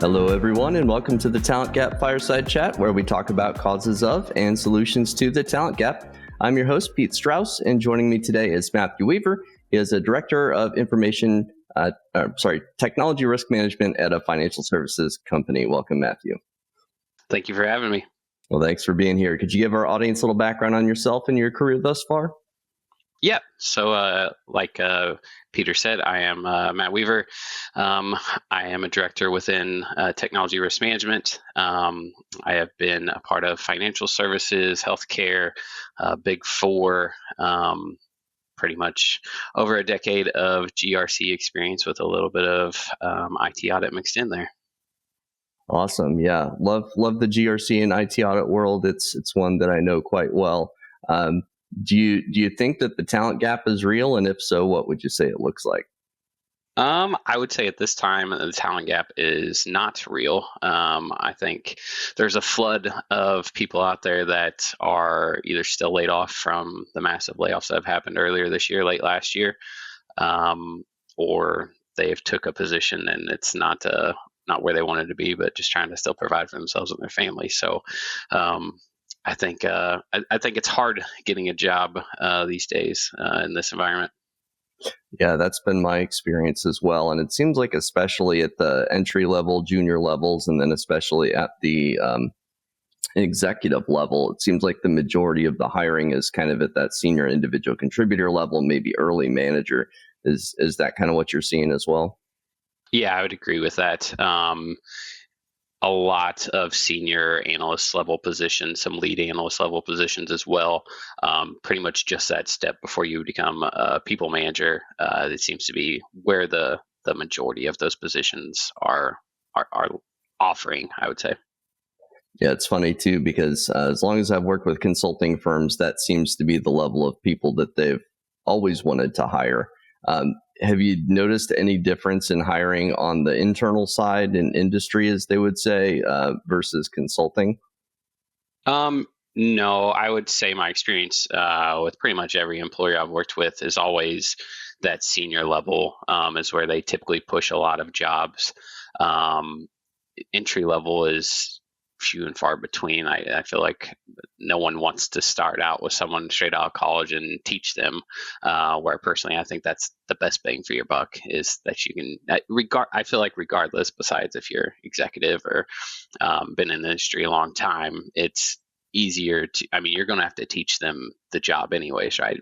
Hello, everyone, and welcome to the Talent Gap Fireside Chat, where we talk about causes of and solutions to the talent gap. I'm your host, Pete Strauss, and joining me today is Matthew Weaver. He is a director of technology risk management at a financial services company. Welcome, Matthew. Thank you for having me. Well, thanks for being here. Could you give our audience a little background on yourself and your career thus far? Yeah. So like Peter said, I am Matt Weaver. I am a director within technology risk management. I have been a part of financial services, healthcare, Big Four, pretty much over a decade of GRC experience with a little bit of IT audit mixed in there. Awesome. Yeah. Love the GRC and IT audit world. It's one that I know quite well. Do you think that the talent gap is real? And if so, what would you say it looks like? I would say at this time, the talent gap is not real. I think there's a flood of people out there that are either still laid off from the massive layoffs that have happened earlier this year, late last year, or they've took a position and it's not where they wanted to be, but just trying to still provide for themselves and their family. So I think it's hard getting a job these days in this environment. Yeah, that's been my experience as well. And it seems like especially at the entry level, junior levels, and then especially at the executive level, it seems like the majority of the hiring is kind of at that senior individual contributor level, maybe early manager. Is that kind of what you're seeing as well? Yeah, I would agree with that. A lot of senior analyst level positions, some lead analyst level positions as well. Pretty much just that step before you become a people manager. It seems to be where the majority of those positions are offering, I would say. Yeah, it's funny too, because as long as I've worked with consulting firms, that seems to be the level of people that they've always wanted to hire. Have you noticed any difference in hiring on the internal side in industry, as they would say, versus consulting? No, I would say my experience with pretty much every employer I've worked with is always that senior level is where they typically push a lot of jobs. Entry level is few and far between. I feel like no one wants to start out with someone straight out of college and teach them. Where personally, I think that's the best bang for your buck is that you can I feel like regardless, besides if you're executive or been in the industry a long time, it's easier to. I mean, you're going to have to teach them the job anyways, right?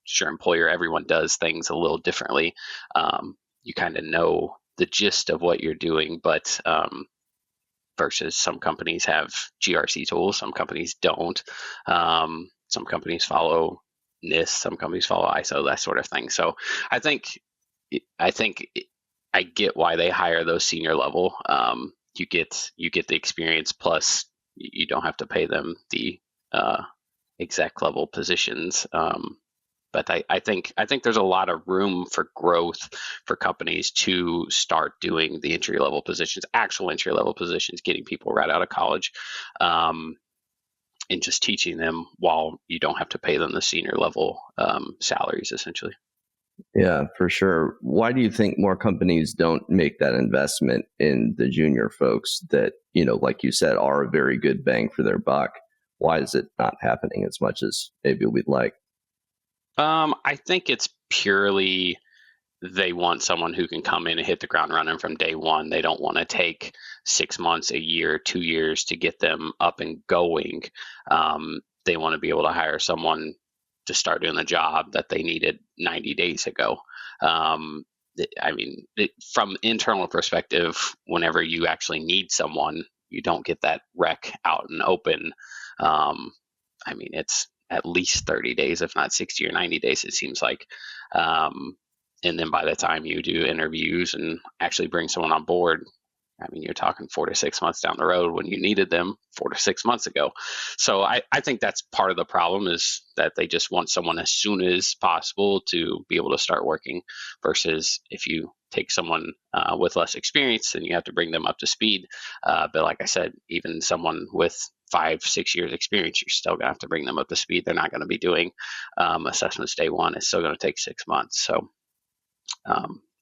Sure, employer, everyone does things a little differently. You kind of know the gist of what you're doing, but versus some companies have GRC tools, some companies don't. Some companies follow NIST, some companies follow ISO, that sort of thing. So I think I get why they hire those senior level. You get the experience, plus you don't have to pay them the exec level positions. But I think there's a lot of room for growth for companies to start doing the entry level positions, actual entry level positions, getting people right out of college, and just teaching them while you don't have to pay them the senior level salaries, essentially. Yeah, for sure. Why do you think more companies don't make that investment in the junior folks that, like you said, are a very good bang for their buck? Why is it not happening as much as maybe we'd like? I think it's purely they want someone who can come in and hit the ground running from day one. They don't want to take 6 months, a year, 2 years to get them up and going. They want to be able to hire someone to start doing the job that they needed 90 days ago. From internal perspective, whenever you actually need someone, you don't get that rec out and open. It's at least 30 days, if not 60 or 90 days, it seems like. And then by the time you do interviews and actually bring someone on board, you're talking 4 to 6 months down the road when you needed them 4 to 6 months ago. So I think that's part of the problem, is that they just want someone as soon as possible to be able to start working, versus if you take someone with less experience, then you have to bring them up to speed. But like I said, even someone with 5-6 years experience, you're still gonna have to bring them up to speed. They're not going to be doing assessments day one. It's still going to take 6 months. So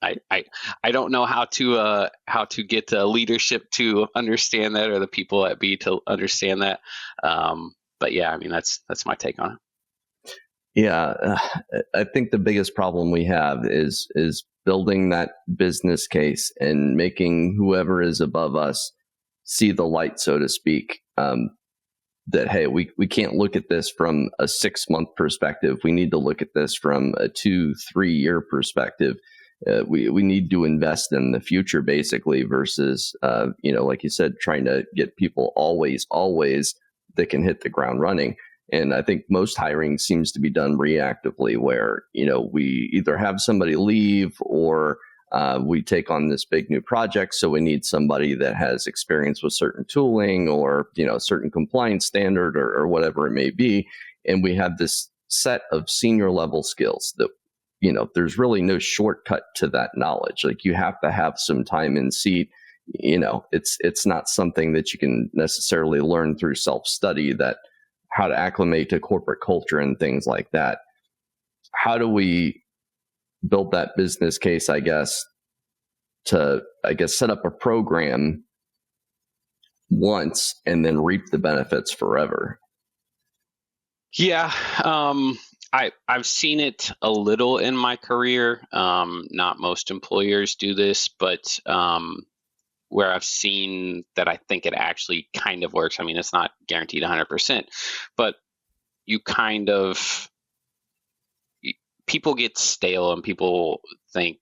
I don't know how to get leadership to understand that, or the people at B to understand that. But yeah, I mean, that's my take on it. Yeah, I think the biggest problem we have is building that business case and making whoever is above us see the light, so to speak. That, hey, we can't look at this from a 6-month perspective. We need to look at this from a 2-3 year perspective. We need to invest in the future, basically, versus like you said, trying to get people always that can hit the ground running. And I think most hiring seems to be done reactively, where we either have somebody leave or we take on this big new project, so we need somebody that has experience with certain tooling or certain compliance standard or whatever it may be, and we have this set of senior level skills that there's really no shortcut to that knowledge. Like, you have to have some time in seat. It's not something that you can necessarily learn through self-study, that how to acclimate to corporate culture and things like that. How do we build that business case, I guess, to set up a program once and then reap the benefits forever? Yeah, I've seen it a little in my career. Not most employers do this, but where I've seen that, I think it actually kind of works. I mean, it's not guaranteed 100%, but you kind of, people get stale and people think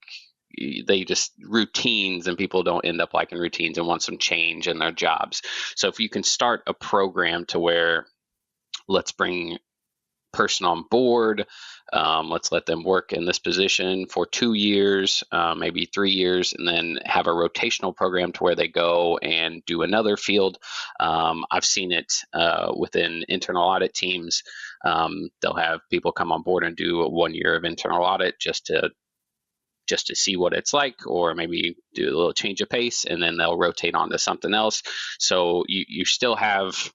they just routines, and people don't end up liking routines and want some change in their jobs. So if you can start a program to where, let's bring person on board, let's let them work in this position for 2 years, maybe 3 years, and then have a rotational program to where they go and do another field. I've seen it within internal audit teams. They'll have people come on board and do 1 year of internal audit just to see what it's like, or maybe do a little change of pace, and then they'll rotate on to something else. So you still have,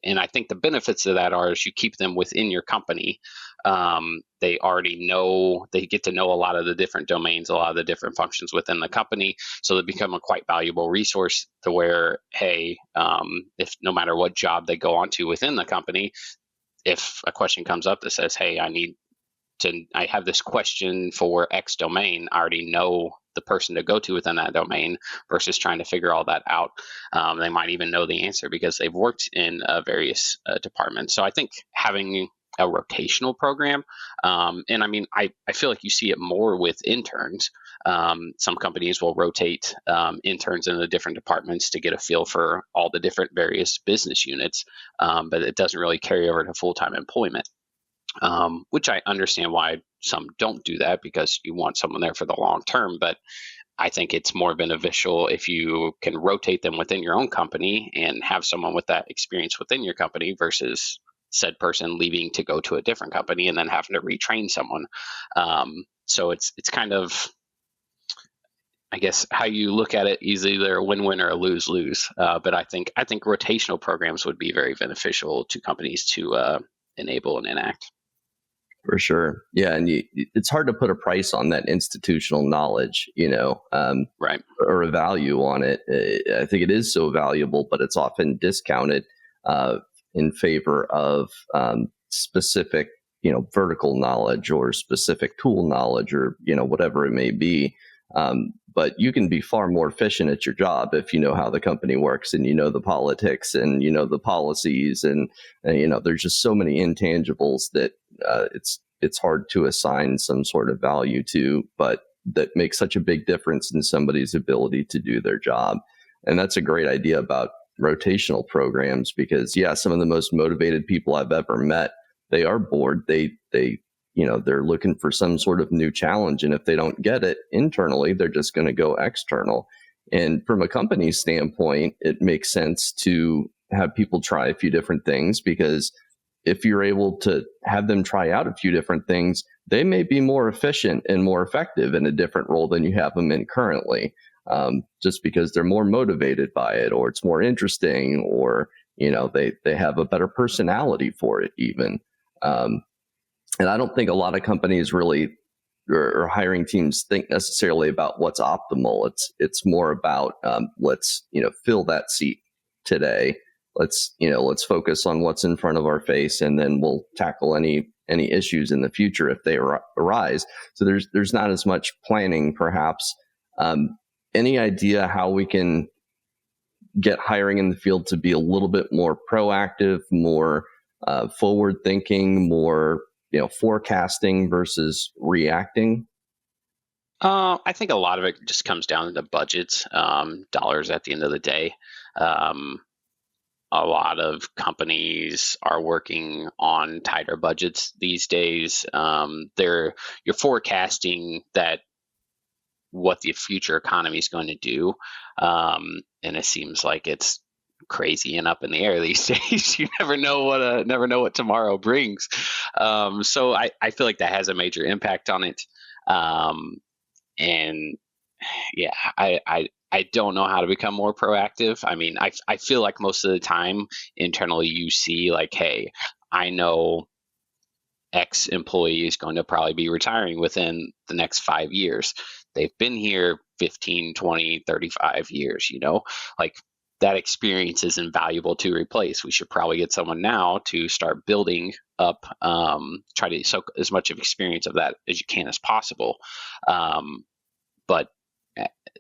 and I think the benefits of that are, is you keep them within your company. They already know, they get to know a lot of the different domains, a lot of the different functions within the company. So they become a quite valuable resource to where, hey, if no matter what job they go onto within the company, if a question comes up that says, hey, I have this question for X domain, I already know the person to go to within that domain, versus trying to figure all that out. They might even know the answer because they've worked in various departments. So I think having a rotational program, and I mean, I feel like you see it more with interns. Some companies will rotate interns in the different departments to get a feel for all the different various business units, but it doesn't really carry over to full-time employment. Which I understand why some don't do that, because you want someone there for the long term. But I think it's more beneficial if you can rotate them within your own company and have someone with that experience within your company, versus said person leaving to go to a different company and then having to retrain someone. So it's kind of, I guess, how you look at it is either a win-win or a lose-lose. But I think rotational programs would be very beneficial to companies to enable and enact. For sure. Yeah. And it's hard to put a price on that institutional knowledge, Right. or a value on it. I think it is so valuable, but it's often discounted in favor of specific, vertical knowledge or specific tool knowledge, or, whatever it may be. But you can be far more efficient at your job if you know how the company works, and the politics, and the policies, and there's just so many intangibles that it's hard to assign some sort of value to, but that makes such a big difference in somebody's ability to do their job. And that's a great idea about rotational programs, because some of the most motivated people I've ever met, they are bored. They're looking for some sort of new challenge. And if they don't get it internally, they're just going to go external. And from a company standpoint, it makes sense to have people try a few different things, because if you're able to have them try out a few different things, they may be more efficient and more effective in a different role than you have them in currently, just because they're more motivated by it, or it's more interesting, or, they have a better personality for it even. And I don't think a lot of companies really or hiring teams think necessarily about what's optimal. It's more about let's fill that seat today. Let's focus on what's in front of our face, and then we'll tackle any issues in the future if they arise. So there's not as much planning, perhaps. Any idea how we can get hiring in the field to be a little bit more proactive, more forward thinking, more forecasting versus reacting? I think a lot of it just comes down to budgets, dollars at the end of the day. A lot of companies are working on tighter budgets these days. You're forecasting that what the future economy is going to do, and it seems like it's crazy and up in the air these days. You never know what tomorrow brings. So I feel like that has a major impact on it. And yeah, I don't know how to become more proactive. I mean, I feel like most of the time internally you see like, hey, I know X employee is going to probably be retiring within the next 5 years. They've been here 15, 20, 35 years, like that experience is invaluable to replace. We should probably get someone now to start building up, try to soak as much of experience of that as you can as possible. But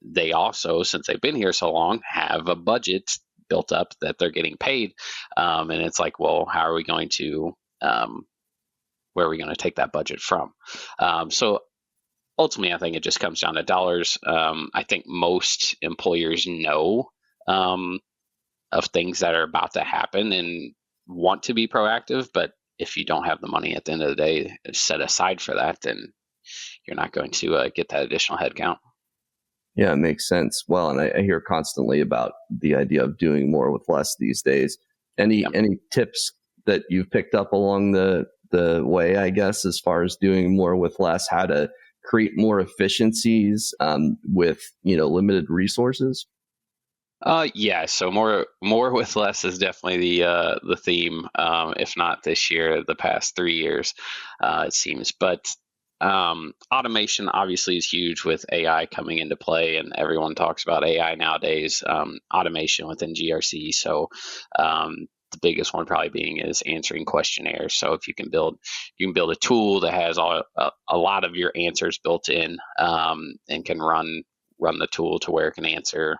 they also, since they've been here so long, have a budget built up that they're getting paid. And it's like, well, how are we going to, where are we going to take that budget from? So ultimately, I think it just comes down to dollars. I think most employers know of things that are about to happen and want to be proactive. But if you don't have the money at the end of the day set aside for that, then you're not going to get that additional headcount. Yeah, it makes sense. Well, and I hear constantly about the idea of doing more with less these days. Any tips that you've picked up along the way, I guess, as far as doing more with less, how to create more efficiencies with limited resources? Yeah, so more with less is definitely the theme. If not this year, the past 3 years, it seems. But automation obviously is huge with AI coming into play, and everyone talks about AI nowadays. Automation within GRC. So the biggest one probably being is answering questionnaires. So if you can build a tool that has a lot of your answers built in, and can run the tool to where it can answer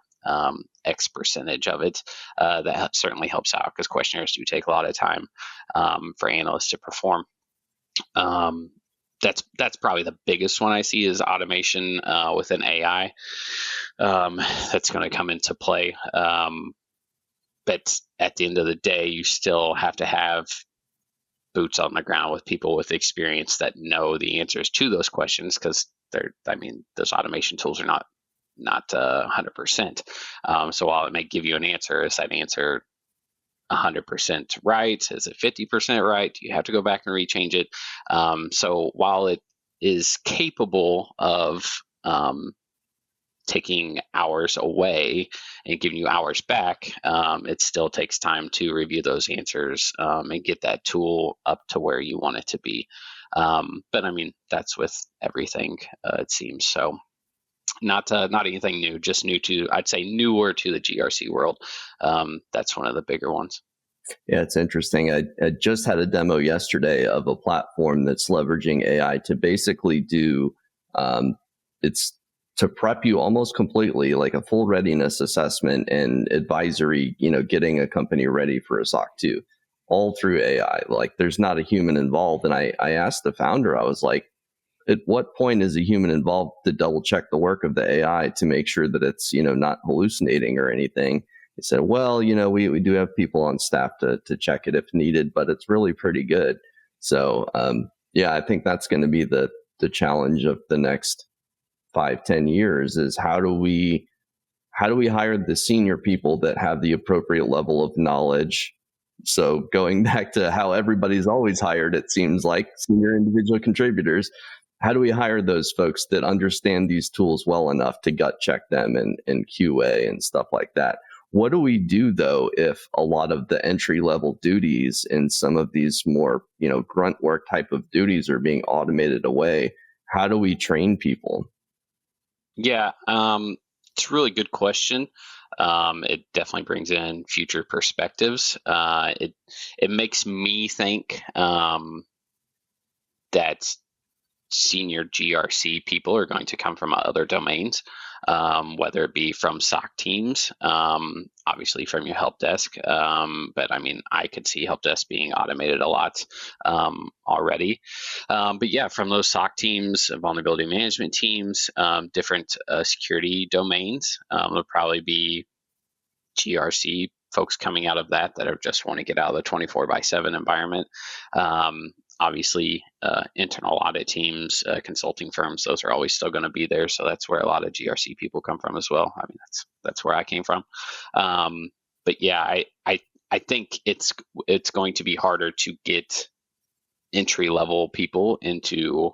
X percentage of it, that certainly helps out because questionnaires do take a lot of time for analysts to perform. That's probably the biggest one I see is automation within AI. That's going to come into play. But at the end of the day, you still have to have boots on the ground with people with experience that know the answers to those questions, because those automation tools are not 100%. So while it may give you an answer, is that answer 100% right? Is it 50% right? Do you have to go back and rechange it? So while it is capable of taking hours away and giving you hours back, it still takes time to review those answers and get that tool up to where you want it to be. But I mean, that's with everything, it seems. So not anything new, just I'd say newer to the GRC world. That's one of the bigger ones. Yeah, it's interesting. I just had a demo yesterday of a platform that's leveraging AI to basically do, it's to prep you almost completely, like a full readiness assessment and advisory, getting a company ready for a SOC 2, all through AI. Like there's not a human involved. And I asked the founder, I was like, at what point is a human involved to double check the work of the AI to make sure that it's, not hallucinating or anything? He said, well, we do have people on staff to check it if needed, but it's really pretty good. So, yeah, I think that's going to be the challenge of the next 5-10 years is how do we hire the senior people that have the appropriate level of knowledge? So going back to how everybody's always hired, it seems like senior individual contributors, how do we hire those folks that understand these tools well enough to gut check them and QA and stuff like that? What do we do, though, if a lot of the entry-level duties and some of these more, grunt work type of duties are being automated away? how do we train people? Yeah, it's a really good question. It definitely brings in future perspectives. It makes me think that senior GRC people are going to come from other domains, whether it be from SOC teams, obviously from your help desk. But I mean, I could see help desk being automated a lot already. But yeah, from those SOC teams, vulnerability management teams, different security domains, there'll probably be GRC folks coming out of that are just want to get out of the 24/7 environment. Obviously, internal audit teams, consulting firms, those are always still going to be there. So that's where a lot of GRC people come from as well. I mean, that's where I came from. But yeah, I think it's going to be harder to get entry level people into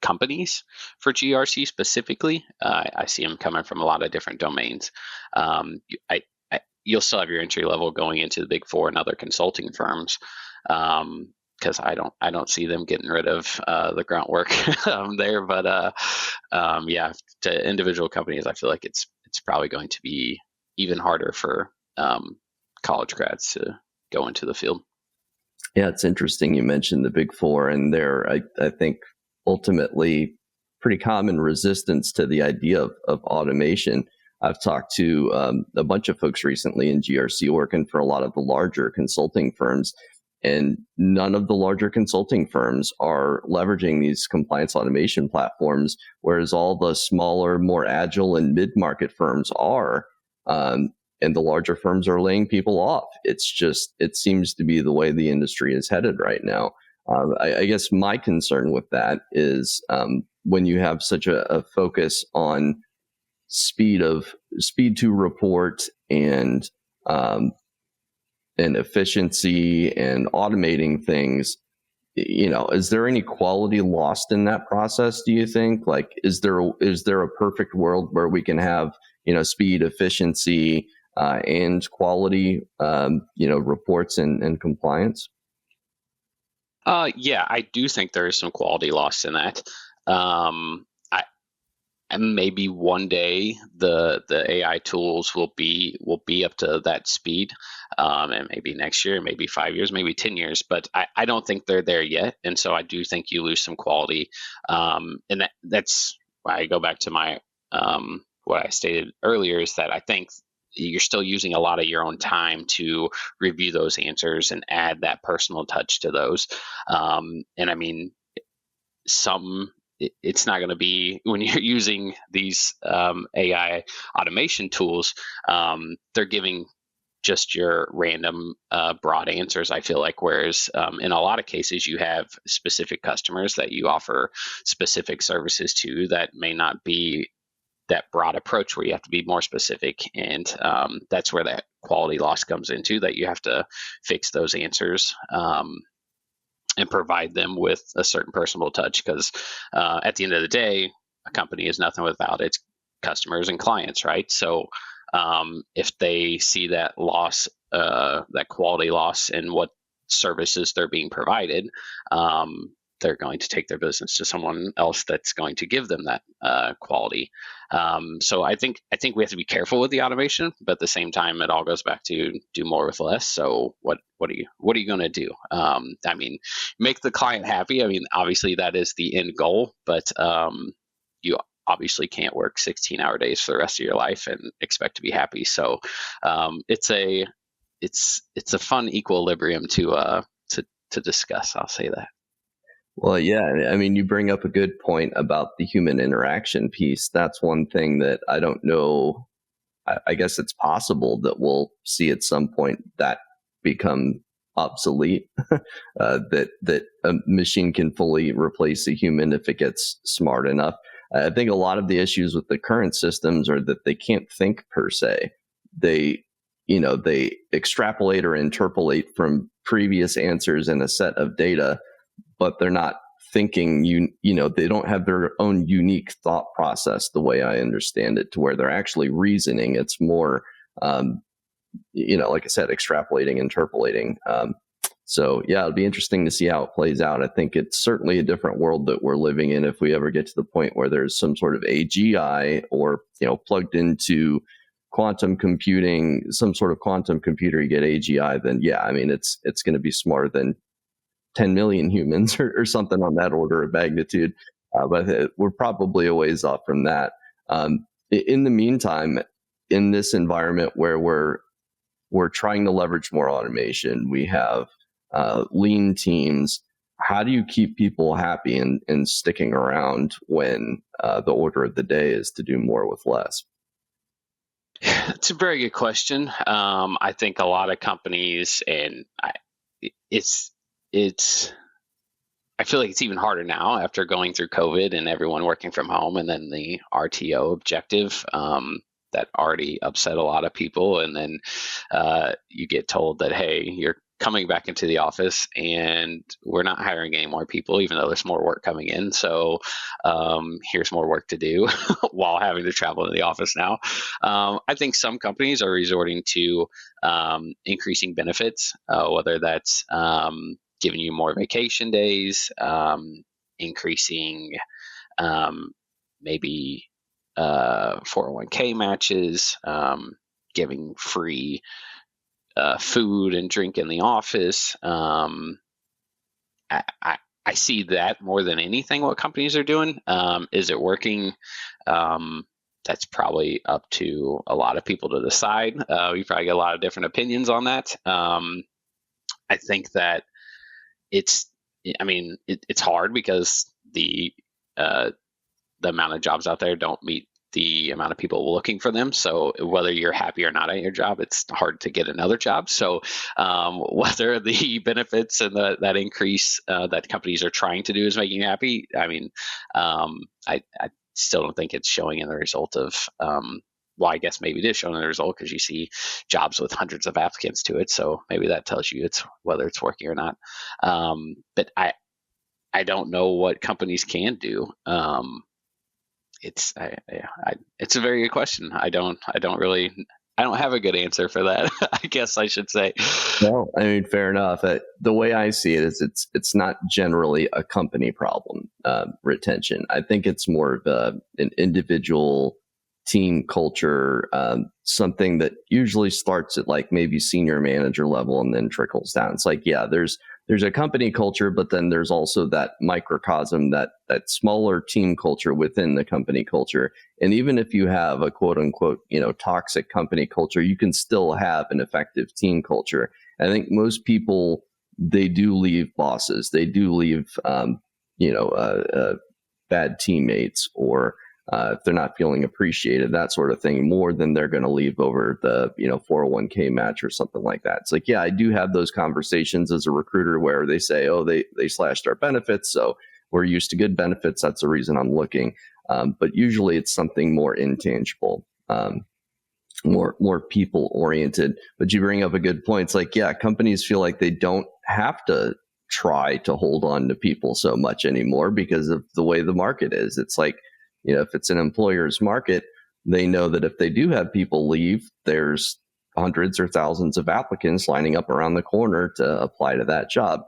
companies for GRC specifically. I see them coming from a lot of different domains. You'll still have your entry level going into the Big Four and other consulting firms, because I don't see them getting rid of the grunt work there. But yeah, to individual companies, I feel like it's probably going to be even harder for college grads to go into the field. Yeah, it's interesting you mentioned the Big Four, and I think ultimately pretty common resistance to the idea of automation. I've talked to a bunch of folks recently in GRC working for a lot of the larger consulting firms, and none of the larger consulting firms are leveraging these compliance automation platforms, whereas all the smaller, more agile and mid-market firms are. And the larger firms are laying people off. It seems to be the way the industry is headed right now. I guess my concern with that is when you have such a focus on speed to report and efficiency and automating things, is there any quality lost in that process, do you think? Like, is there a perfect world where we can have, speed, efficiency, and quality, reports and compliance? Yeah, I do think there is some quality loss in that. And maybe one day the AI tools will be up to that speed, and maybe next year, maybe 5 years, maybe 10 years. But I don't think they're there yet, and so I do think you lose some quality. And that's why I go back to my what I stated earlier, is that I think you're still using a lot of your own time to review those answers and add that personal touch to those. And I mean, it's not going to be, when you're using these AI automation tools, they're giving just your random broad answers, I feel like, whereas in a lot of cases you have specific customers that you offer specific services to that may not be that broad approach, where you have to be more specific. And that's where that quality loss comes into, that you have to fix those answers and provide them with a certain personal touch, because at the end of the day, a company is nothing without its customers and clients, right? So if they see that loss, that quality loss in what services they're being provided, they're going to take their business to someone else that's going to give them that quality. So I think we have to be careful with the automation, but at the same time, it all goes back to do more with less. So what are you going to do? I mean, make the client happy. I mean, obviously that is the end goal, but you obviously can't work 16-hour days for the rest of your life and expect to be happy. So it's a fun equilibrium to discuss. I'll say that. Well, yeah, I mean, you bring up a good point about the human interaction piece. That's one thing that I don't know. I guess it's possible that we'll see at some point that become obsolete, that a machine can fully replace a human if it gets smart enough. I think a lot of the issues with the current systems are that they can't think per se. They extrapolate or interpolate from previous answers in a set of data, but they're not thinking, they don't have their own unique thought process, the way I understand it, to where they're actually reasoning. It's more, like I said, extrapolating, interpolating. So yeah, it'll be interesting to see how it plays out. I think it's certainly a different world that we're living in. If we ever get to the point where there's some sort of AGI or, plugged into quantum computing, some sort of quantum computer, you get AGI, then yeah, I mean, it's going to be smarter than 10 million humans or something on that order of magnitude. But we're probably a ways off from that. In the meantime, in this environment where we're trying to leverage more automation, we have lean teams. How do you keep people happy and sticking around when the order of the day is to do more with less? It's a very good question. I think a lot of companies, and it's it's. I feel like it's even harder now after going through COVID and everyone working from home, and then the RTO objective that already upset a lot of people, and then you get told that, hey, you're coming back into the office and we're not hiring any more people, even though there's more work coming in. So here's more work to do while having to travel to the office now. I think some companies are resorting to increasing benefits, whether that's giving you more vacation days, increasing maybe 401k matches, giving free food and drink in the office. I see that more than anything what companies are doing. Is it working? That's probably up to a lot of people to decide. We probably get a lot of different opinions on that. I think that it's hard because the amount of jobs out there don't meet the amount of people looking for them. So whether you're happy or not at your job, it's hard to get another job. So whether the benefits and that increase that companies are trying to do is making you happy, I still don't think it's showing in the result of well, I guess maybe it is showing the result because you see jobs with hundreds of applicants to it. So maybe that tells you it's whether it's working or not. But I don't know what companies can do. It's a very good question. I don't have a good answer for that. I guess I should say. Well, I mean, fair enough. The way I see it is it's not generally a company problem, retention. I think it's more of an individual team culture, something that usually starts at like maybe senior manager level and then trickles down. It's like, yeah, there's a company culture, but then there's also that microcosm, that smaller team culture within the company culture. And even if you have a quote unquote, toxic company culture, you can still have an effective team culture. I think most people, they do leave bosses, they do leave, bad teammates, or if they're not feeling appreciated, that sort of thing, more than they're going to leave over the 401k match or something like that. It's like, yeah, I do have those conversations as a recruiter where they say, oh, they slashed our benefits, so we're used to good benefits, that's the reason I'm looking. But usually it's something more intangible, more people oriented. But you bring up a good point. It's like, yeah, companies feel like they don't have to try to hold on to people so much anymore because of the way the market is. It's like, if it's an employer's market, they know that if they do have people leave, there's hundreds or thousands of applicants lining up around the corner to apply to that job.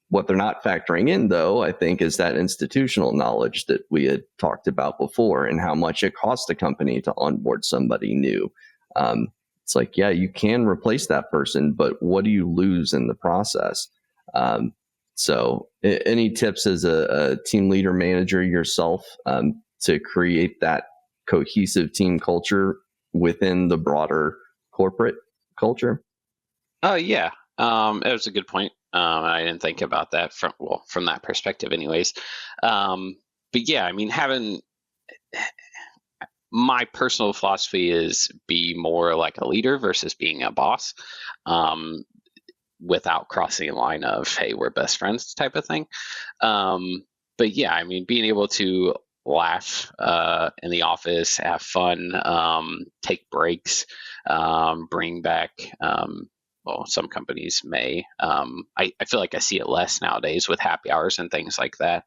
What they're not factoring in, though, I think, is that institutional knowledge that we had talked about before and how much it costs a company to onboard somebody new. It's like, yeah, you can replace that person, but what do you lose in the process? So any tips as a team leader, manager yourself, to create that cohesive team culture within the broader corporate culture? Oh yeah, it was a good point. I didn't think about that from that perspective, anyways. But yeah, I mean, my personal philosophy is be more like a leader versus being a boss. Without crossing a line of, hey, we're best friends type of thing. But yeah, I mean, being able to laugh in the office, have fun, take breaks, bring back, well, some companies may. I feel like I see it less nowadays with happy hours and things like that.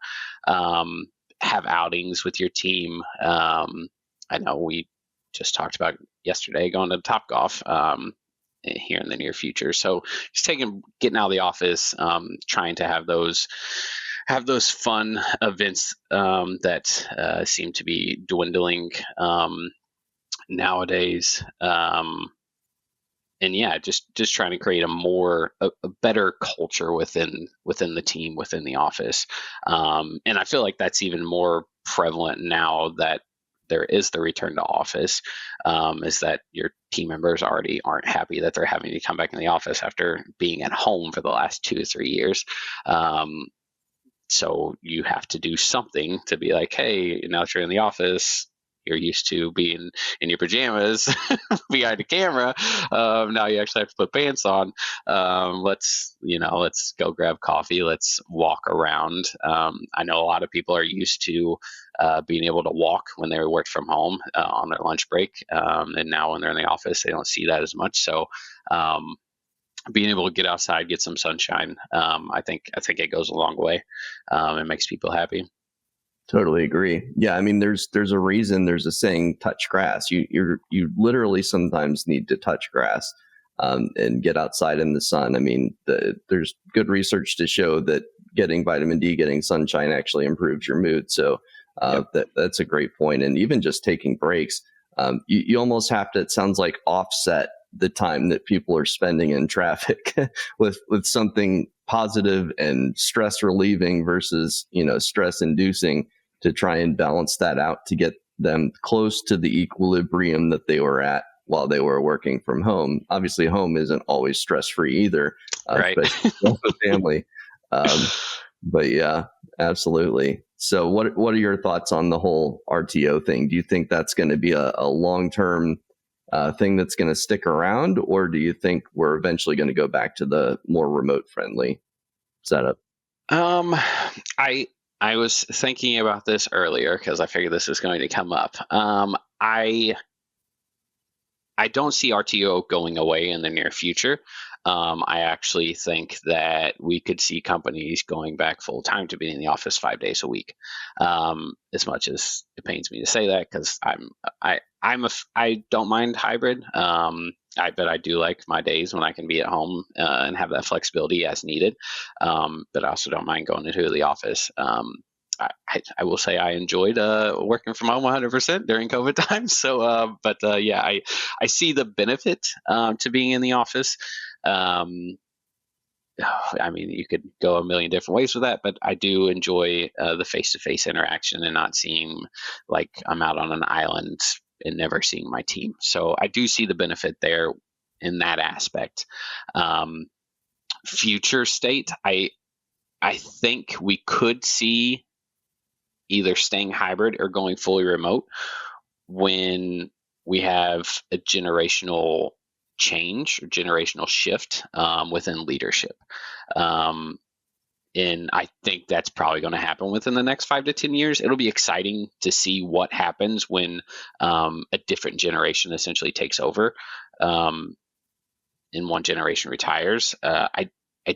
Have outings with your team. I know we just talked about yesterday going to Topgolf. here in the near future. So just getting out of the office, trying to have those fun events that seem to be dwindling nowadays. And yeah, just trying to create a better culture within the team, within the office. And I feel like that's even more prevalent now that there is the return to office, is that your team members already aren't happy that they're having to come back in the office after being at home for the last 2 to 3 years. So you have to do something to be like, hey, now that you're in the office, you're used to being in your pajamas behind a camera. Now you actually have to put pants on. Let's go grab coffee. Let's walk around. I know a lot of people are used to being able to walk when they work from home on their lunch break. And now when they're in the office, they don't see that as much. So being able to get outside, get some sunshine, I think it goes a long way. It makes people happy. Totally agree. Yeah, I mean, there's a reason there's a saying, touch grass. You literally sometimes need to touch grass and get outside in the sun. I mean, there's good research to show that getting vitamin D, getting sunshine actually improves your mood. So that's a great point. And even just taking breaks, you almost have to, it sounds like, offset the time that people are spending in traffic with something positive and stress relieving versus, stress inducing, to try and balance that out to get them close to the equilibrium that they were at while they were working from home. Obviously, home isn't always stress free either, right? But the family. But yeah, absolutely. So what are your thoughts on the whole RTO thing? Do you think that's going to be a long-term thing that's going to stick around, or do you think we're eventually going to go back to the more remote friendly setup? I was thinking about this earlier because I figured this was going to come up. I don't see RTO going away in the near future. I actually think that we could see companies going back full time to being in the office 5 days a week. As much as it pains me to say that, because I don't mind hybrid. But I do like my days when I can be at home and have that flexibility as needed. But I also don't mind going into the office. I will say I enjoyed working from home 100% during COVID times. So, yeah, I see the benefit to being in the office. I mean, you could go a million different ways with that, but I do enjoy the face-to-face interaction and not seeing like I'm out on an island and never seeing my team. So I do see the benefit there in that aspect. Future state, I think we could see either staying hybrid or going fully remote when we have a generational change or generational shift within leadership. And I think that's probably going to happen within the next 5 to 10 years. It'll be exciting to see what happens when a different generation essentially takes over and one generation retires. I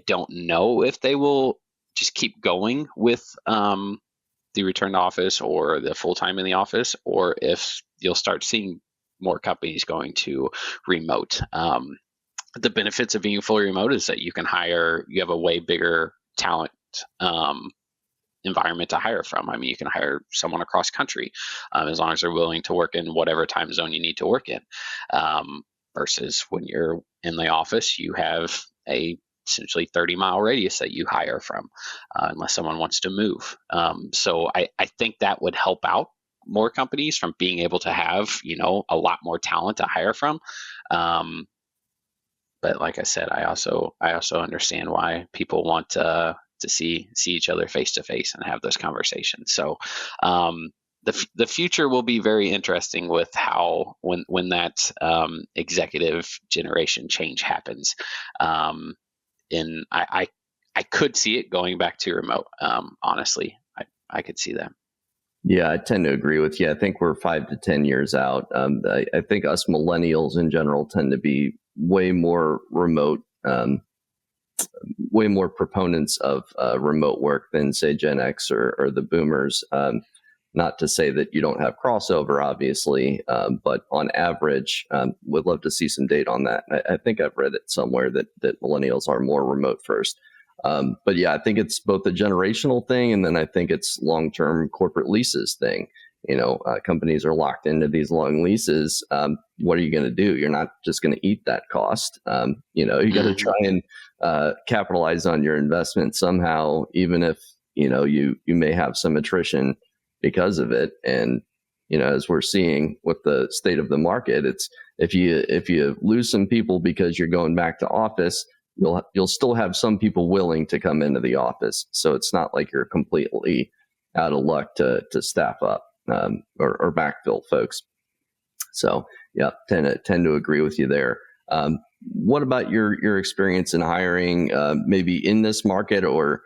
don't know if they will just keep going with the return to office or the full time in the office, or if you'll start seeing more companies going to remote. The benefits of being fully remote is that you have a way bigger talent environment to hire from. I mean, you can hire someone across country as long as they're willing to work in whatever time zone you need to work in. Versus when you're in the office, you have a essentially 30-mile radius that you hire from, unless someone wants to move. So I think that would help out more companies from being able to have, a lot more talent to hire from. But like I said, I also understand why people want to see each other face to face and have those conversations. So the future will be very interesting with how when that executive generation change happens. And I could see it going back to remote. Honestly, I could see that. Yeah, I tend to agree with you. I think we're 5 to 10 years out. I think us millennials in general tend to be way more remote, way more proponents of remote work than, say, Gen X or the boomers. Not to say that you don't have crossover, obviously, but on average, would love to see some data on that. I think I've read it somewhere that millennials are more remote first. But yeah, I think it's both a generational thing, and then I think it's long-term corporate leases thing. Companies are locked into these long leases. What are you going to do? You're not just going to eat that cost. You got to try and capitalize on your investment somehow, even if you may have some attrition because of it. And as we're seeing with the state of the market, it's if you lose some people because you're going back to office, you'll still have some people willing to come into the office. So it's not like you're completely out of luck to staff up or backfill folks. So yeah, tend to agree with you there. What about your experience in hiring, maybe in this market or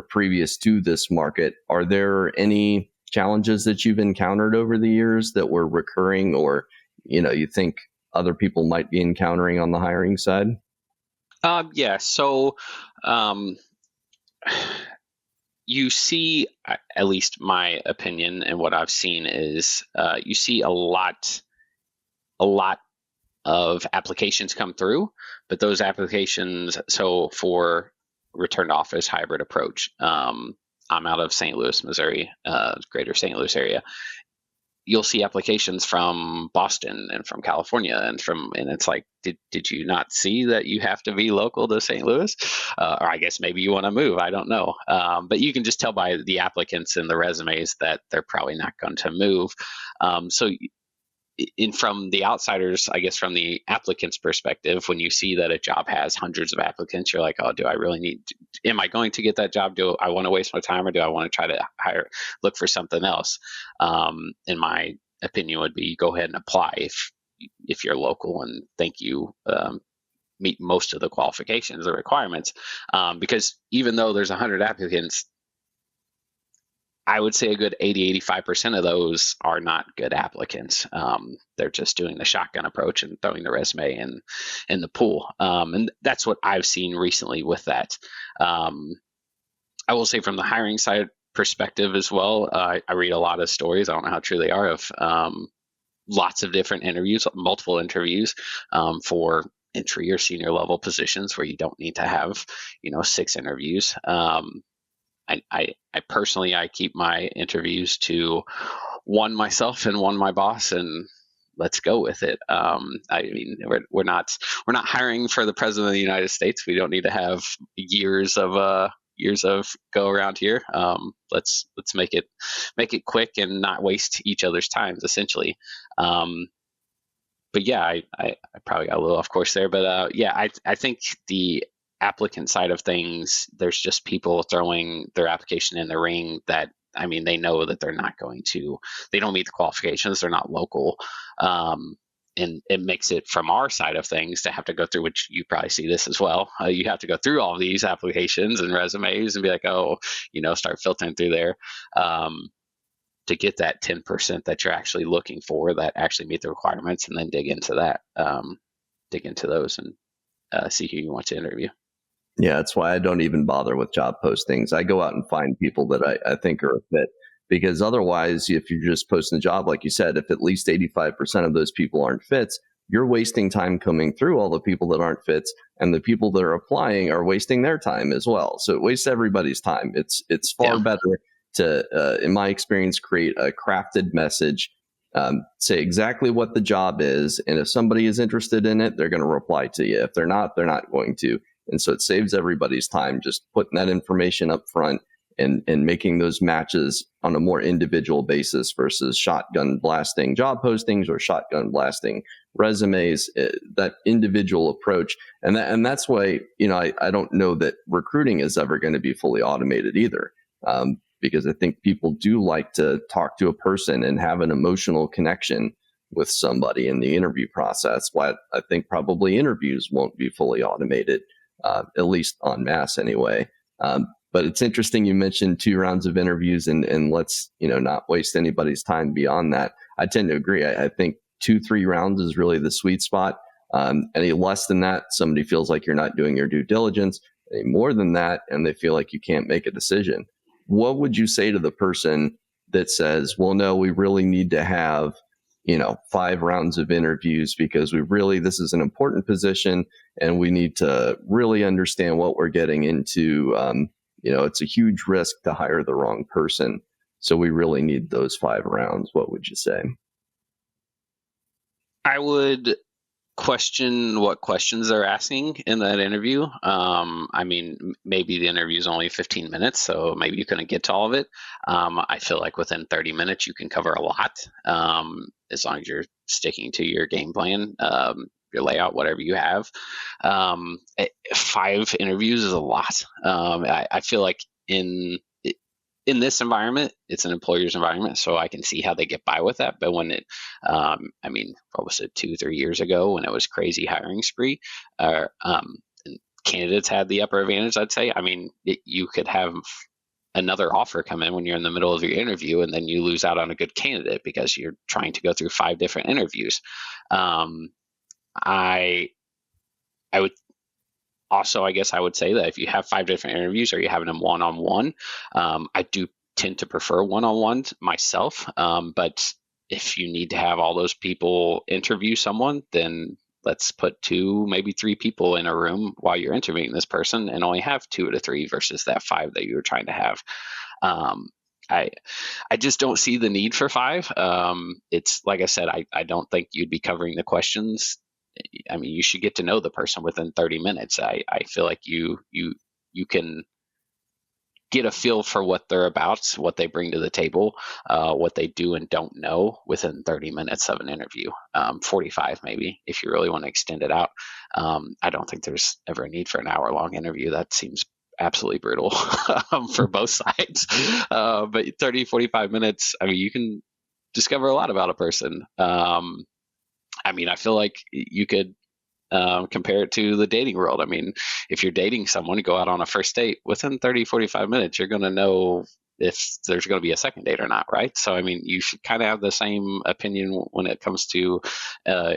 previous to this market? Are there any challenges that you've encountered over the years that were recurring, or you think other people might be encountering on the hiring side? Yeah. So you see, at least my opinion and what I've seen is you see a lot of applications come through, but those applications, so for return to office hybrid approach, I'm out of St. Louis, Missouri, greater St. Louis area. You'll see applications from Boston and from California and it's like, did you not see that you have to be local to St. Louis? Or I guess maybe you want to move. I don't know. But you can just tell by the applicants and the resumes that they're probably not going to move. So from the outsiders, I guess from the applicant's perspective, when you see that a job has hundreds of applicants, you're like, oh, do I really am I going to get that job? Do I want to waste my time, or do I want to try to look for something else? In my opinion would be go ahead and apply if you're local and think you meet most of the qualifications or requirements. Because even though there's 100 applicants, I would say a good 80-85% of those are not good applicants. They're just doing the shotgun approach and throwing the resume in the pool. And that's what I've seen recently with that. I will say from the hiring side perspective as well, I read a lot of stories, I don't know how true they are, of lots of different interviews, multiple interviews for entry or senior level positions where you don't need to have 6 interviews. I personally, I keep my interviews to one myself and one my boss, and let's go with it. I mean, we're not hiring for the president of the United States. We don't need to have years of go around here. Let's make it quick and not waste each other's times, essentially. But yeah, I probably got a little off course there, but yeah, I think the applicant side of things, there's just people throwing their application in the ring that, I mean, they know that they don't meet the qualifications, they're not local. And it makes it, from our side of things, to have to go through, which you probably see this as well. You have to go through all these applications and resumes and be like, start filtering through there to get that 10% that you're actually looking for that actually meet the requirements, and then dig into those and see who you want to interview. Yeah, that's why I don't even bother with job postings. I go out and find people that I think are a fit, because otherwise, if you're just posting a job, like you said, if at least 85% of those people aren't fits, you're wasting time coming through all the people that aren't fits, and the people that are applying are wasting their time as well. So it wastes everybody's time. It's far better to, in my experience, create a crafted message, say exactly what the job is, and if somebody is interested in it, they're going to reply to you. If they're not going to. And so it saves everybody's time just putting that information up front and making those matches on a more individual basis versus shotgun blasting job postings or shotgun blasting resumes, that individual approach. And that's why, I don't know that recruiting is ever going to be fully automated either. Because I think people do like to talk to a person and have an emotional connection with somebody in the interview process. Why I think probably interviews won't be fully automated, at least en masse anyway. But it's interesting you mentioned 2 rounds of interviews and let's, not waste anybody's time beyond that. I tend to agree. I think 2-3 rounds is really the sweet spot. Any less than that, somebody feels like you're not doing your due diligence. Any more than that, and they feel like you can't make a decision. What would you say to the person that says, well, no, we really need to have, 5 rounds of interviews because this is an important position and we need to really understand what we're getting into. It's a huge risk to hire the wrong person. So we really need those 5 rounds. What would you say? I would question what questions they're asking in that interview. Maybe the interview is only 15 minutes, so maybe you couldn't get to all of it. I feel like within 30 minutes, you can cover a lot, as long as you're sticking to your game plan, your layout, whatever you have. 5 interviews is a lot. I feel like in this environment, it's an employer's environment, so I can see how they get by with that. But when what was it, 2-3 years ago when it was crazy hiring spree, candidates had the upper advantage, I'd say. You could have another offer come in when you're in the middle of your interview, and then you lose out on a good candidate because you're trying to go through 5 different interviews. I would also, I guess I would say that if you have 5 different interviews or you're having them one-on-one, I do tend to prefer one-on-ones myself. But if you need to have all those people interview someone, then let's put 2, maybe 3 people in a room while you're interviewing this person and only have 2 to 3 versus that 5 that you were trying to have. I just don't see the need for 5. It's like I said, I don't think you'd be covering the questions. You should get to know the person within 30 minutes. I feel like you can get a feel for what they're about, what they bring to the table, what they do and don't know within 30 minutes of an interview. 45 maybe, if you really want to extend it out. I don't think there's ever a need for an hour-long interview. That seems absolutely brutal for both sides. But 30, 45 minutes, you can discover a lot about a person. I feel like you could compare it to the dating world. If you're dating someone, go out on a first date, within 30, 45 minutes, you're going to know if there's going to be a second date or not, right? So, you should kind of have the same opinion when it comes to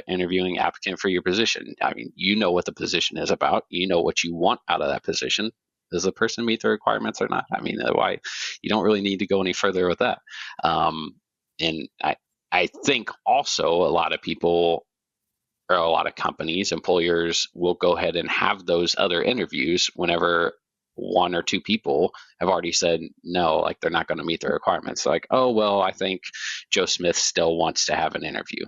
interviewing applicant for your position. You know what the position is about. You know what you want out of that position. Does the person meet the requirements or not? Why you don't really need to go any further with that. And I think also a lot of people or a lot of companies, employers will go ahead and have those other interviews whenever 1 or 2 people have already said no, like they're not going to meet the requirements. Like, oh, well, I think Joe Smith still wants to have an interview.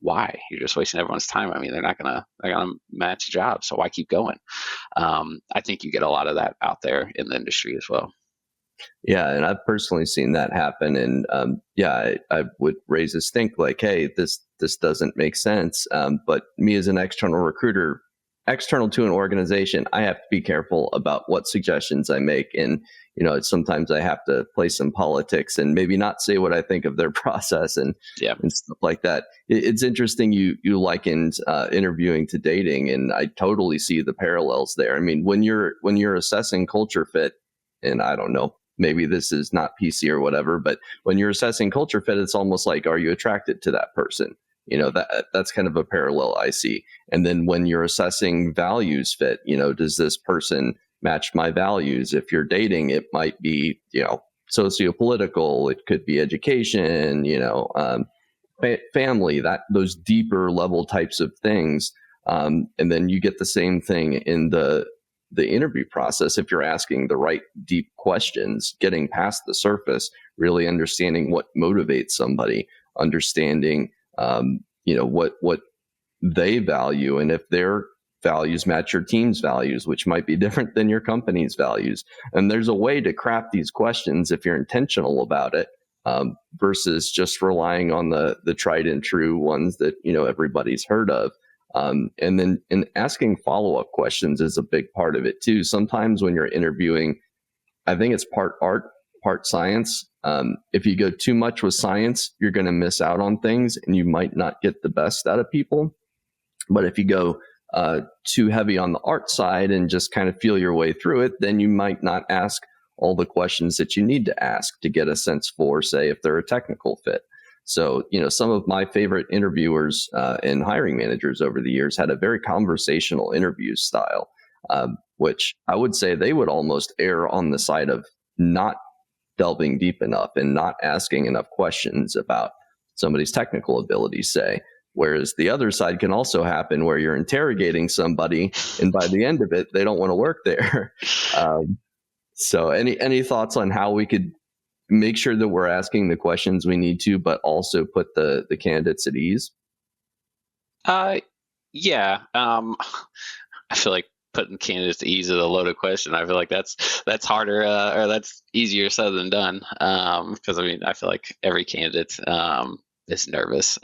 Why? You're just wasting everyone's time. They're not going to match a job. So why keep going? I think you get a lot of that out there in the industry as well. Yeah, and I've personally seen that happen. And I would raise a stink like, hey, this doesn't make sense. But me as an external recruiter, external to an organization, I have to be careful about what suggestions I make. And, sometimes I have to play some politics and maybe not say what I think of their process and stuff like that. It's interesting you likened interviewing to dating, and I totally see the parallels there. When you're assessing culture fit, and I don't know, maybe this is not PC or whatever, but when you're assessing culture fit, it's almost like, are you attracted to that person? That's kind of a parallel I see. And then when you're assessing values fit, does this person match my values? If you're dating, it might be, sociopolitical, it could be education, family, those deeper level types of things. And then you get the same thing in the interview process. If you're asking the right deep questions, getting past the surface, really understanding what motivates somebody, understanding what they value, and if their values match your team's values, which might be different than your company's values. And there's a way to craft these questions if you're intentional about it, versus just relying on the tried and true ones that everybody's heard of. And then asking follow-up questions is a big part of it too. Sometimes when you're interviewing, I think it's part art, part science. If you go too much with science, you're going to miss out on things and you might not get the best out of people. But if you go too heavy on the art side and just kind of feel your way through it, then you might not ask all the questions that you need to ask to get a sense for, say, if they're a technical fit. So, some of my favorite interviewers and hiring managers over the years had a very conversational interview style, which I would say they would almost err on the side of not delving deep enough and not asking enough questions about somebody's technical abilities, say. Whereas the other side can also happen where you're interrogating somebody and by the end of it, they don't want to work there. So any thoughts on how we could make sure that we're asking the questions we need to, but also put the candidates at ease? Yeah. I feel like putting candidates at ease is a loaded question. I feel like that's harder, or that's easier said than done. Because I mean, I feel like every candidate is nervous.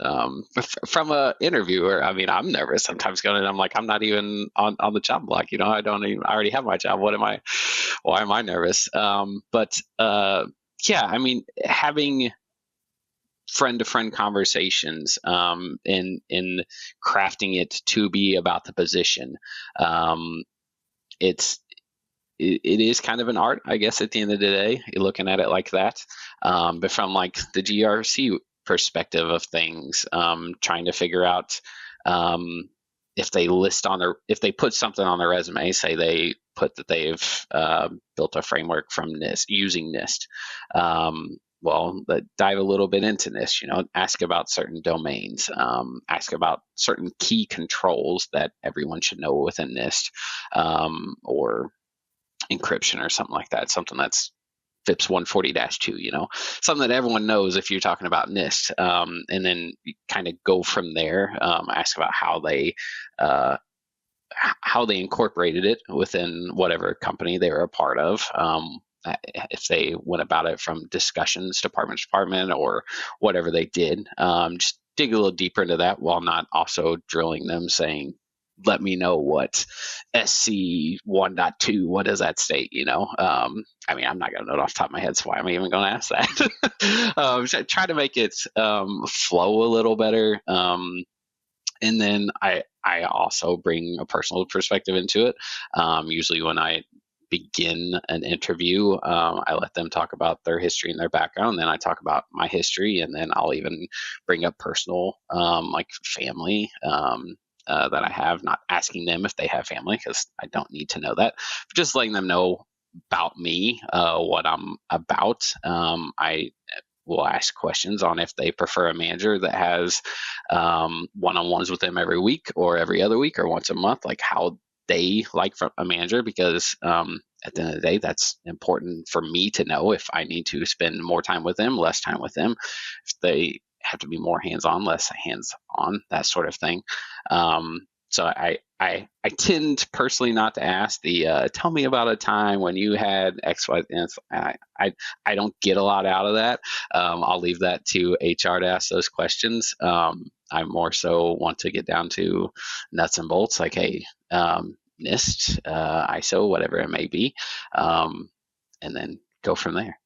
From a interviewer, I mean, I'm nervous sometimes going in. I'm like, I'm not even on the job block. I don't even. I already have my job. Why am I nervous? But yeah, I mean, having friend-to-friend conversations, in crafting it to be about the position. It is kind of an art, I guess, at the end of the day. You're looking at it like that. But from like the GRC perspective of things, trying to figure out if they put something on their resume, say they put that they've built a framework from NIST using NIST. But dive a little bit into NIST, ask about certain domains, ask about certain key controls that everyone should know within NIST, or encryption or something like that, something that's FIPS 140-2, something that everyone knows if you're talking about NIST, and then kind of go from there, ask about how they incorporated it within whatever company they were a part of. If they went about it from discussions, department to department, or whatever they did, just dig a little deeper into that while not also drilling them saying, let me know what SC 1.2, what does that state? I mean, I'm not going to know it off the top of my head, so why am I even going to ask that? Try to make it flow a little better. And then I also bring a personal perspective into it. Usually when I begin an interview, I let them talk about their history and their background. Then I talk about my history, and then I'll even bring up personal, like family, that I have, not asking them if they have family because I don't need to know that, but just letting them know about me, what I'm about. I will ask questions on if they prefer a manager that has one-on-ones with them every week or every other week or once a month, like how they like from a manager, because at the end of the day, that's important for me to know if I need to spend more time with them, less time with them, if they have to be more hands-on, less hands-on, that sort of thing. So I tend personally not to ask the tell me about a time when you had X, Y, and I don't get a lot out of that. I'll leave that to HR to ask those questions. I more so want to get down to nuts and bolts, like, hey, NIST, ISO, whatever it may be, and then go from there.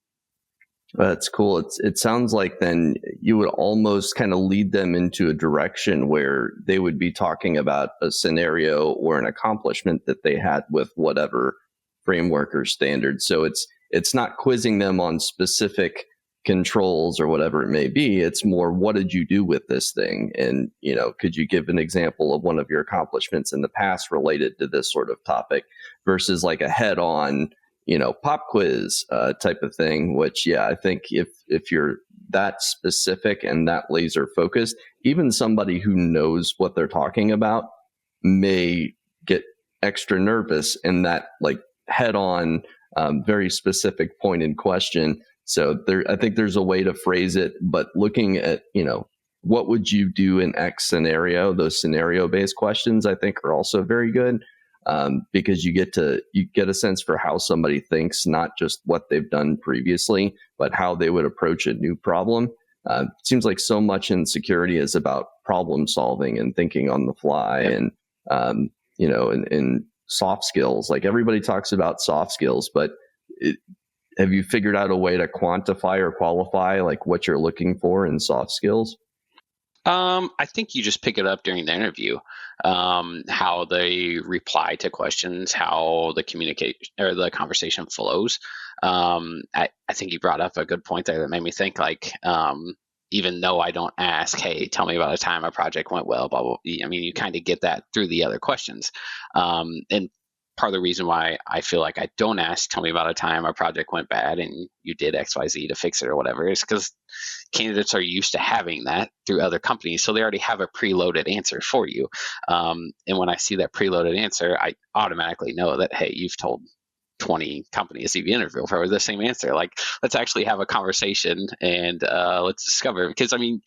That's cool. It sounds like then you would almost kind of lead them into a direction where they would be talking about a scenario or an accomplishment that they had with whatever framework or standard. So it's not quizzing them on specific controls or whatever it may be. It's more, what did you do with this thing? And, could you give an example of one of your accomplishments in the past related to this sort of topic versus like a head-on pop quiz type of thing, which, I think if you're that specific and that laser focused, even somebody who knows what they're talking about may get extra nervous in that like head on, very specific point in question. So I think there's a way to phrase it, but looking at, what would you do in X scenario? Those scenario based questions, I think, are also very good. Because you get a sense for how somebody thinks, not just what they've done previously, but how they would approach a new problem. It seems like so much in security is about problem solving and thinking on the fly, Yep. and soft skills. Like everybody talks about soft skills, but have you figured out a way to quantify or qualify like what you're looking for in soft skills? I think you just pick it up during the interview, how they reply to questions, how the communicate or the conversation flows. I think you brought up a good point there that made me think, like, even though I don't ask, hey, tell me about a time a project went well, blah, blah, I mean, you kind of get that through the other questions. And part of the reason why I feel like I don't ask, tell me about a time a project went bad and you did XYZ to fix it or whatever, is because candidates are used to having that through other companies. So they already have a preloaded answer for you. And when I see that preloaded answer, I automatically know that, hey, you've told 20 companies you've interviewed for the same answer. Like, let's actually have a conversation and let's discover, because I mean,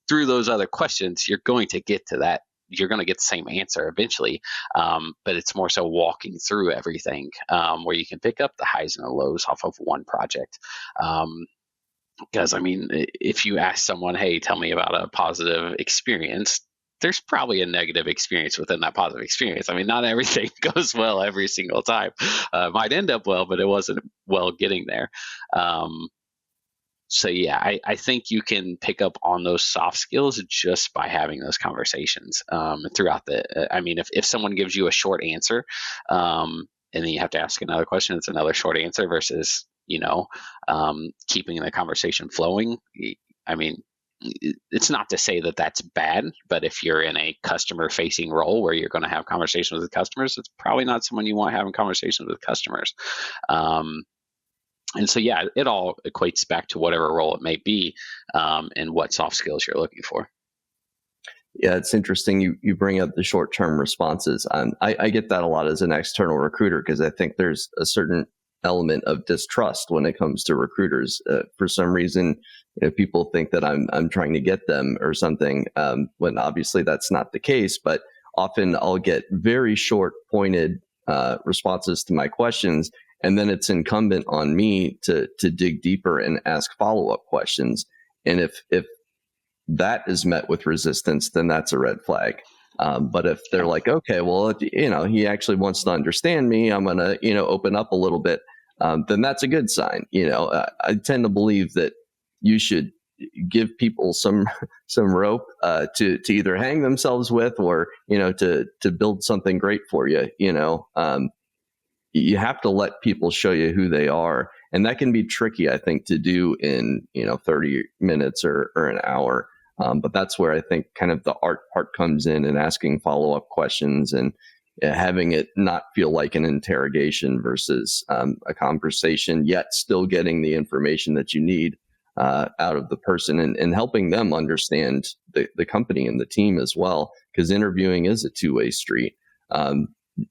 through those other questions, you're going to get to that. You're going to get the same answer eventually, but it's more so walking through everything where you can pick up the highs and the lows off of one project. Because I mean, if you ask someone, hey, tell me about a positive experience, there's probably a negative experience within that positive experience. I mean, not everything goes well every single time. Might end up well, but it wasn't well getting there. So yeah, I think you can pick up on those soft skills just by having those conversations throughout the. I mean, if someone gives you a short answer, and then you have to ask another question, it's another short answer versus keeping the conversation flowing. I mean, it's not to say that that's bad, but if you're in a customer-facing role where you're going to have conversations with customers, it's probably not someone you want having conversations with customers. And so, yeah, it all equates back to whatever role it may be and what soft skills you're looking for. Yeah, it's interesting. You bring up the short-term responses. I get that a lot as an external recruiter because I think there's a certain element of distrust when it comes to recruiters. For some reason, people think that I'm trying to get them or something, when obviously that's not the case. But often I'll get very short, pointed responses to my questions. And then it's incumbent on me to dig deeper and ask follow-up questions. And if that is met with resistance, then that's a red flag. But if they're like, okay, well, he actually wants to understand me, I'm going to, open up a little bit, then that's a good sign. I tend to believe that you should give people some rope to either hang themselves with or, to build something great for you, you have to let people show you who they are. And that can be tricky, I think, to do in, 30 minutes or an hour. But that's where I think kind of the art part comes in, and asking follow-up questions and having it not feel like an interrogation versus a conversation, yet still getting the information that you need out of the person, and helping them understand the company and the team as well, because interviewing is a two-way street.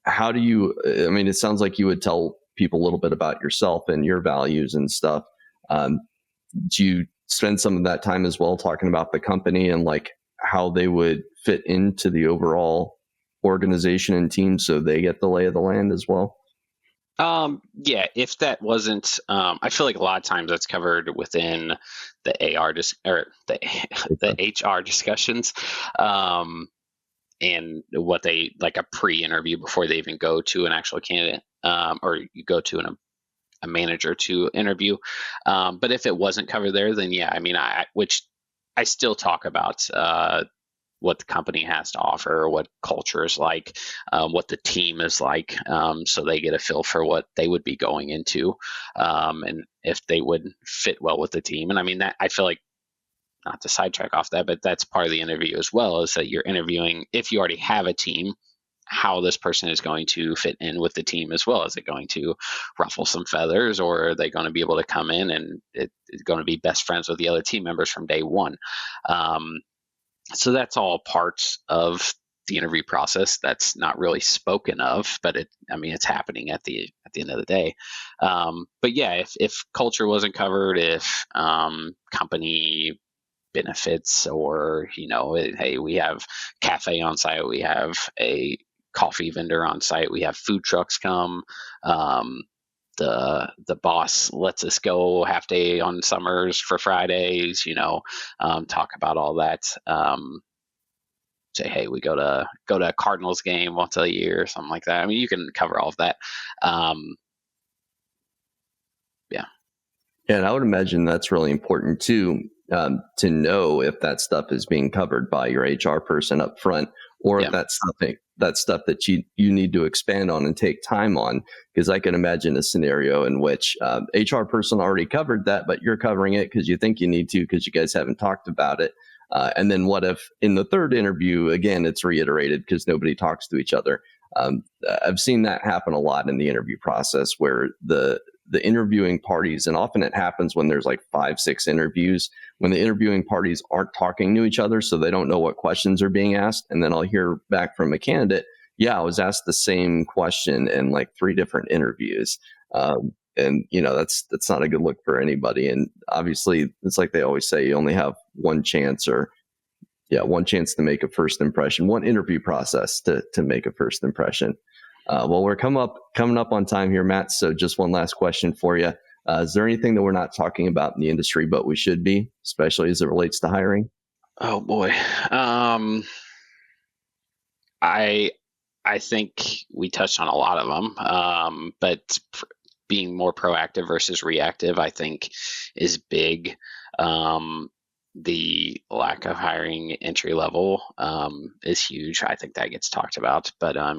How do you, it sounds like you would tell people a little bit about yourself and your values and stuff. Do you spend some of that time as well talking about the company and like how they would fit into the overall organization and team so they get the lay of the land as well? Yeah, if that wasn't, I feel like a lot of times that's covered within the the HR discussions. And what they like a pre-interview before they even go to an actual candidate, or you go to a manager to interview. But if it wasn't covered there, then yeah, which I still talk about what the company has to offer, what culture is like, what the team is like, so they get a feel for what they would be going into, and if they would fit well with the team. And that I feel like, not to sidetrack off that, but that's part of the interview as well, is that you're interviewing, if you already have a team, how this person is going to fit in with the team as well. Is it going to ruffle some feathers, or are they going to be able to come in and it's going to be best friends with the other team members from day one? So that's all parts of the interview process that's not really spoken of, but it's happening at the end of the day. But yeah, if culture wasn't covered, if company benefits, or hey, we have cafe on site, we have a coffee vendor on site, we have food trucks come, the boss lets us go half day on summers for Fridays, talk about all that. Say, hey, we go to a Cardinals game once a year or something like that. You can cover all of that. Yeah, and I would imagine that's really important too, to know if that stuff is being covered by your HR person up front, or if that's stuff that you need to expand on and take time on. Because I can imagine a scenario in which HR person already covered that, but you're covering it because you think you need to, because you guys haven't talked about it. And then what if in the third interview, again, it's reiterated because nobody talks to each other. I've seen that happen a lot in the interview process where the interviewing parties, and often it happens when there's like 5-6 interviews, when the interviewing parties aren't talking to each other, so they don't know what questions are being asked. And then I'll hear back from a candidate, yeah, I was asked the same question in like 3 different interviews. And that's not a good look for anybody. And obviously, it's like they always say, you only have one chance to make a first impression, one interview process to make a first impression. Well, we're coming up on time here, Matt. So just one last question for you. Is there anything that we're not talking about in the industry, but we should be, especially as it relates to hiring? Oh boy. I think we touched on a lot of them, but being more proactive versus reactive, I think, is big. The lack of hiring entry level is huge. I think that gets talked about, but I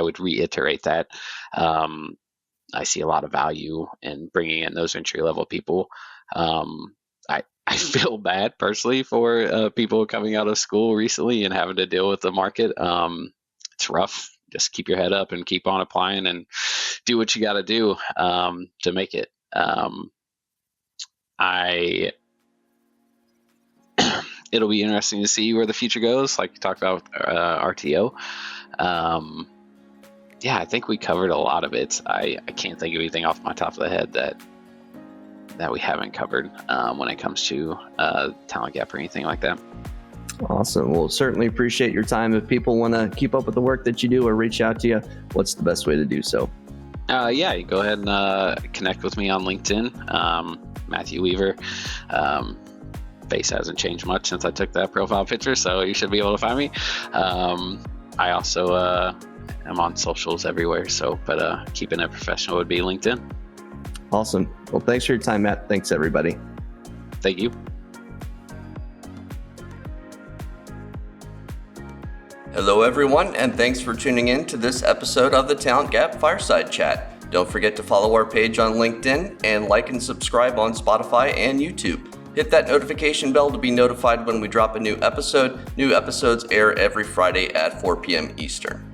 would reiterate that I see a lot of value in bringing in those entry level people. I feel bad personally for people coming out of school recently and having to deal with the market. It's rough. Just keep your head up and keep on applying and do what you got to do to make it. It'll be interesting to see where the future goes. Like you talked about RTO. I think we covered a lot of it. I can't think of anything off my top of the head that we haven't covered when it comes to talent gap or anything like that. Awesome. Well, certainly appreciate your time. If people want to keep up with the work that you do or reach out to you, what's the best way to do so? You go ahead and connect with me on LinkedIn, Matthew Weaver. Face hasn't changed much since I took that profile picture, so you should be able to find me. I also am on socials everywhere, but keeping it professional would be LinkedIn. Awesome. Well, thanks for your time, Matt. Thanks, everybody. Thank you. Hello, everyone, and thanks for tuning in to this episode of the Talent Gap Fireside Chat. Don't forget to follow our page on LinkedIn and like and subscribe on Spotify and YouTube. Hit that notification bell to be notified when we drop a new episode. New episodes air every Friday at 4 p.m. Eastern.